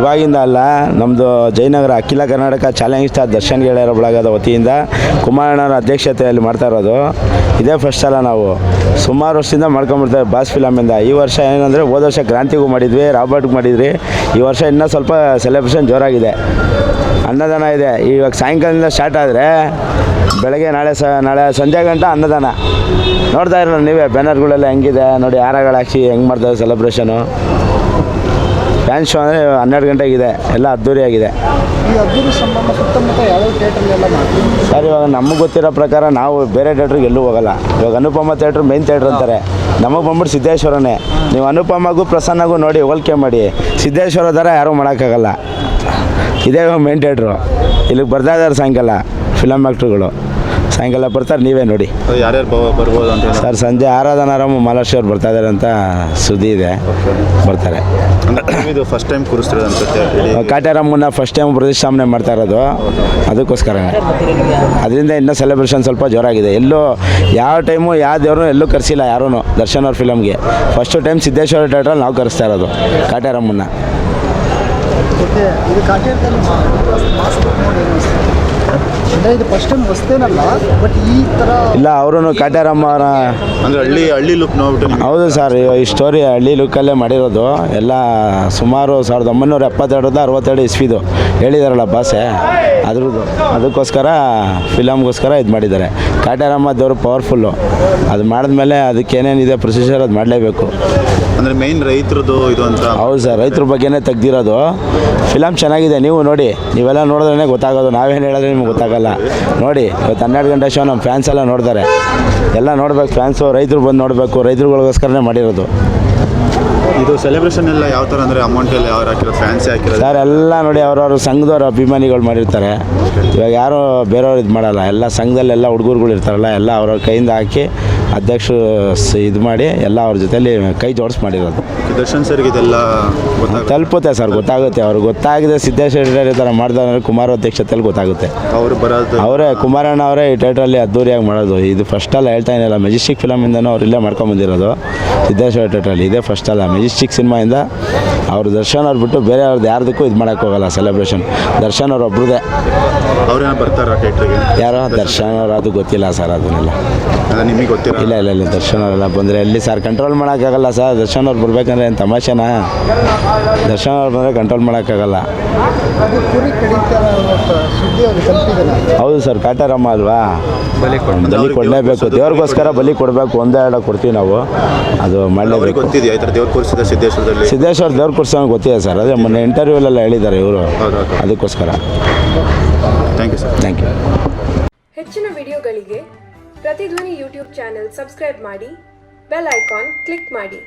ಇವಾಗಿಂದ ಅಲ್ಲ, ನಮ್ಮದು ಜಯನಗರ ಅಖಿಲ ಕರ್ನಾಟಕ ಚಾಲೆಂಜ್ ಸ್ಟಾರ್ ದರ್ಶನ್ ಗೆಳೆಯರ ಬಳಗದ ವತಿಯಿಂದ ಕುಮಾರಣ್ಣನ ಅಧ್ಯಕ್ಷತೆಯಲ್ಲಿ ಮಾಡ್ತಾ ಇರೋದು. ಇದೇ ಫಸ್ಟ್ ಸಲ ನಾವು ಸುಮಾರು ವರ್ಷದಿಂದ ಮಾಡ್ಕೊಂಬಿಡ್ತೇವೆ ಬಾಸ್ ಫಿಲಮಿಂದ. ಈ ವರ್ಷ ಏನಂದರೆ ಹೋದ ವರ್ಷ ಕ್ರಾಂತಿಗೂ ಮಾಡಿದ್ವಿ, ರಾಬರ್ಟ್ಗೆ ಮಾಡಿದ್ವಿ. ಈ ವರ್ಷ ಇನ್ನೂ ಸ್ವಲ್ಪ ಸೆಲೆಬ್ರೇಷನ್ ಜೋರಾಗಿದೆ. ಅನ್ನದಾನ ಇದೆ. ಇವಾಗ ಸಾಯಂಕಾಲದಿಂದ ಸ್ಟಾರ್ಟ್ ಆದರೆ ಬೆಳಗ್ಗೆ ನಾಳೆ ಸಂಜೆ ಗಂಟ ಅನ್ನದಾನ. ನೋಡ್ತಾ ಇರಲ್ಲ ನೀವೇ ಬ್ಯಾನರ್ಗಳೆಲ್ಲ ಹೆಂಗಿದೆ ನೋಡಿ, ಹಾರಗಳು ಹಾಕಿ ಹೆಂಗೆ ಮಾಡ್ತಾರೆ ಸೆಲೆಬ್ರೇಷನು. ಫ್ಯಾನ್ ಶೋ ಅಂದರೆ 12 ಗಂಟೆಗಿದೆ, ಎಲ್ಲ ಅದ್ದೂರಿಯಾಗಿದೆ. ಸರ್ ಇವಾಗ ನಮಗೆ ಗೊತ್ತಿರೋ ಪ್ರಕಾರ ನಾವು ಬೇರೆ ಥಿಯೇಟ್ರಿಗೆ ಎಲ್ಲೂ ಹೋಗಲ್ಲ. ಇವಾಗ ಅನುಪಮ ಥಿಯೇಟ್ರ್ ಮೇನ್ ಥಿಯೇಟ್ರ್ ಅಂತಾರೆ, ನಮಗೆ ಬಂದ್ಬಿಟ್ಟು ಸಿದ್ದೇಶ್ವರನೇ. ನೀವು ಅನುಪಮಗೂ ಪ್ರಸನ್ನಗೂ ನೋಡಿ ಹೋಲಿಕೆ ಮಾಡಿ, ಸಿದ್ದೇಶ್ವರ ಥರ ಯಾರೂ ಮಾಡೋಕ್ಕಾಗಲ್ಲ. ಇದೇ ಮೇನ್ ಥಿಯೇಟ್ರು. ಇಲ್ಲಿಗೆ ಬರ್ತಾ ಇದ್ದಾರೆ ಸಾಯಂಕಾಲ ಫಿಲಮ್ ಆ್ಯಕ್ಟ್ರುಗಳು. ಸಾಯಂಕಾಲ ಬರ್ತಾರೆ, ನೀವೇ ನೋಡಿ. ಯಾರ್ಯಾರು ಬರ್ಬೋದು ಅಂತ ಸರ್ ಸಂಜೆ ಆರಾಧನಾರಾಮ್ ಮಾಲಾಶ್ರೀ ಅವ್ರು ಬರ್ತಾ ಇದ್ದಾರೆ ಅಂತ ಸುದ್ದಿ ಇದೆ, ಬರ್ತಾರೆ. ಇದು ಫಸ್ಟ್ ಟೈಮ್ ಕೂರಿಸ್ತಿರೋದು ಅನ್ಸುತ್ತೆ. ಕಾಟ್ಯಾರಮ್ಮನ ಫಸ್ಟ್ ಟೈಮ್ ಪ್ರತಿಷ್ಠಾಪನೆ ಮಾಡ್ತಾ ಇರೋದು, ಅದಕ್ಕೋಸ್ಕರ. ಅದರಿಂದ ಇನ್ನೂ ಸೆಲೆಬ್ರೇಷನ್ ಸ್ವಲ್ಪ ಜೋರಾಗಿದೆ. ಎಲ್ಲೂ ಯಾವ ಟೈಮು ಯಾವ ದೇವ್ರನ್ನೂ ಎಲ್ಲೂ ಕರೆಸಿಲ್ಲ ಯಾರೂ ದರ್ಶನ್ ಅವ್ರ ಫಿಲಮ್ಗೆ. ಫಸ್ಟು ಟೈಮ್ ಸಿದ್ದೇಶ್ವರ ಥಿಯೇಟ್ರಲ್ಲಿ ನಾವು ಕರೆಸ್ತಾ ಇರೋದು ಕಾಟ್ಯಾರಮ್ಮನ. ಇದು ಫಸ್ಟ್ ಟೈಮ್ ಹೊಸ್ತೇನಲ್ಲ, ಬಟ್ ಈ ಥರ ಇಲ್ಲ ಅವರು ಕಾಟ್ಯಾರಮ್ಮ ಅವರ ಅಂದರೆ ಹಳ್ಳಿ ಲುಕ್ ನೋಡ್ಬಿಟ್ಟು. ಹೌದು ಸರ್, ಈ ಸ್ಟೋರಿ ಹಳ್ಳಿ ಲುಕ್ಕಲ್ಲೇ ಮಾಡಿರೋದು. ಎಲ್ಲ ಸುಮಾರು 1972 62 ಇಸ್ವಿದು ಹೇಳಿದಾರಲ್ಲ ಭಾಷೆ ಅದ್ರದ್ದು. ಅದಕ್ಕೋಸ್ಕರ ಫಿಲಮ್ಗೋಸ್ಕರ ಇದು ಮಾಡಿದ್ದಾರೆ. ಕಾಟ್ಯಾರಮ್ಮ ದೇವರು ಪವರ್ಫುಲ್ಲು. ಅದು ಮಾಡಿದ್ಮೇಲೆ ಅದಕ್ಕೆ ಏನೇನಿದೆ ಪ್ರೊಸೀಜರ್ ಅದು ಮಾಡಲೇಬೇಕು. ಅಂದರೆ ಮೇಯ್ನ್ ರೈತರದ್ದು ಇದು ಅಂತ. ಹೌದು ಸರ್, ರೈತರ ಬಗ್ಗೆನೇ ತೆಗ್ದಿರೋದು. ಫಿಲಮ್ ಚೆನ್ನಾಗಿದೆ, ನೀವು ನೋಡಿ. ನೀವೆಲ್ಲ ನೋಡಿದ್ರೇ ಗೊತ್ತಾಗೋದು, ನಾವೇನು ಹೇಳಿದ್ರೆ ನಿಮ್ಗೆ ಗೊತ್ತಾಗಲ್ಲ. ನೋಡಿ ಇವತ್ತು 12 ಗಂಟೆ ಶೋ ನಮ್ಮ ಫ್ಯಾನ್ಸ್ ಎಲ್ಲ ನೋಡ್ತಾರೆ. ಎಲ್ಲ ನೋಡ್ಬೇಕು ಫ್ಯಾನ್ಸು, ರೈತರು ಬಂದು ನೋಡಬೇಕು. ರೈತರುಗಳಿಗೋಸ್ಕರನೇ ಮಾಡಿರೋದು. ಇದು ಸೆಲೆಬ್ರೇಷನ್ ಎಲ್ಲ ಯಾವ ಥರ ಅಂದರೆ ಅಮೌಂಟ್ ಎಲ್ಲ ಯಾರು ಹಾಕಿರೋದು, ಫ್ಯಾನ್ಸಿ ಹಾಕಿರೋದು ಸರ್ ಎಲ್ಲ ನೋಡಿ, ಅವ್ರವ್ರ ಸಂಘದವ್ರ ಅಭಿಮಾನಿಗಳು ಮಾಡಿರ್ತಾರೆ. ಇವಾಗ ಯಾರು ಬೇರೆಯವ್ರು ಇದು ಮಾಡಲ್ಲ. ಎಲ್ಲ ಸಂಘದಲ್ಲೆಲ್ಲ ಹುಡುಗರುಗಳು ಇರ್ತಾರಲ್ಲ, ಎಲ್ಲ ಅವ್ರವ್ರ ಕೈಯಿಂದ ಹಾಕಿ ಅಧ್ಯಕ್ಷರು ಇದು ಮಾಡಿ ಎಲ್ಲ ಅವ್ರ ಜೊತೆಲಿ ಕೈ ಜೋಡಿಸಿ ಮಾಡಿರೋದು. ದರ್ಶನ್ ಸರ್ಗೆ ಇದೆಲ್ಲ ತಲುಪುತ್ತೆ ಸರ್, ಗೊತ್ತಾಗುತ್ತೆ. ಅವ್ರಿಗೆ ಗೊತ್ತಾಗಿದೆ ಸಿದ್ದೇಶ್ವರ ಈ ಥರ ಮಾಡಿದವ್ರೆ ಕುಮಾರ ಅಧ್ಯಕ್ಷತೆಯಲ್ಲಿ ಗೊತ್ತಾಗುತ್ತೆ. ಅವರು ಬರೋದು ಅವರೇ ಕುಮಾರಣ್ಣ ಅವರೇ ಈ ಥಿಯೇಟ್ರಲ್ಲಿ ಅದ್ದೂರಿಯಾಗಿ ಮಾಡೋದು. ಇದು ಫಸ್ಟ್ ಅಲ್ಲ, ಹೇಳ್ತಾ ಏನಿಲ್ಲ. ಮೆಜೆಸ್ಟಿಕ್ ಫಿಲಮಿಂದನೂ ಅವ್ರು ಇಲ್ಲೇ ಮಾಡ್ಕೊಂಬಂದಿರೋದು ಸಿದ್ದೇಶ್ವರ ಥಿಯೇಟ್ರಲ್ಲಿ. ಇದೇ ಫಸ್ಟ್ ಅಲ್ಲ. ಮೆಜೆಸ್ಟಿಕ್ ಸಿನಿಮಾಯಿಂದ ಅವರು ದರ್ಶನ್ ಅವ್ರು ಬಿಟ್ಟು ಬೇರೆ ಅವ್ರದ್ದು ಯಾರ್ದಕ್ಕೂ ಇದು ಮಾಡೋಕ್ಕೋಗಲ್ಲ ಸೆಲೆಬ್ರೇಷನ್. ದರ್ಶನ್ ಅವ್ರು ಒಬ್ರದೇ. ಅವ್ರೇನೋ ಬರ್ತಾರೆ ಥಿಯೇಟ್ರಿಗೆ. ಯಾರೋ ದರ್ಶನ್ ಅವರು ಅದು ಗೊತ್ತಿಲ್ಲ ಸರ್, ಅದನ್ನೆಲ್ಲ ನಿಮಗೆ ಗೊತ್ತಿಲ್ಲ. ಇಲ್ಲ ದರ್ಶನ್ ಅವರೆಲ್ಲ ಬಂದರೆ ಎಲ್ಲಿ ಸರ್ ಕಂಟ್ರೋಲ್ ಮಾಡೋಕ್ಕಾಗಲ್ಲ ಸರ್. ದರ್ಶನ್ ಅವ್ರು ಬರ್ಬೇಕಂದ್ರೆ ಏನು ತಮಾಷೆನಾ? ದರ್ಶನ್ ಅವ್ರು ಬಂದರೆ ಕಂಟ್ರೋಲ್ ಮಾಡೋಕ್ಕಾಗಲ್ಲ. ಹೌದು ಸರ್, ಕಾಟ್ಯಾರಮ್ಮ ಅಲ್ವಾ, ಬಲಿ ಕೊಡಲೇಬೇಕು. ದೇವ್ರಿಗೋಸ್ಕರ ಬಲಿ ಕೊಡಬೇಕು. ಒಂದೇ ಎರಡು ಕೊಡ್ತೀವಿ ನಾವು, ಅದು ಮಾಡಲೇಬೇಕು. ಗೊತ್ತಿದೆಯಾ ಈ ಥರ ದೇವ್ರು ಕೂರಿಸಿದ ಸಿದ್ದೇಶ್ವರದಲ್ಲಿ? ಸಿದ್ದೇಶ್ವರ ದೇವ್ರು ಕೂರಿಸೋದು ಗೊತ್ತಿದೆ ಸರ್. ಅದೇ ಮೊನ್ನೆ ಇಂಟರ್ವ್ಯೂಲೆಲ್ಲ ಹೇಳಿದ್ದಾರೆ ಇವರು, ಅದಕ್ಕೋಸ್ಕರ. Thank you sir. Thank you. ಹೆಚ್ಚಿನ ವಿಡಿಯೋಗಳಿಗೆ ಪ್ರತಿಧ್ವನಿ ಯೂಟ್ಯೂಬ್ ಚಾನೆಲ್ ಸಬ್ಸ್ಕ್ರೈಬ್ ಮಾಡಿ, ಬೆಲ್ ಐಕಾನ್ ಕ್ಲಿಕ್ ಮಾಡಿ.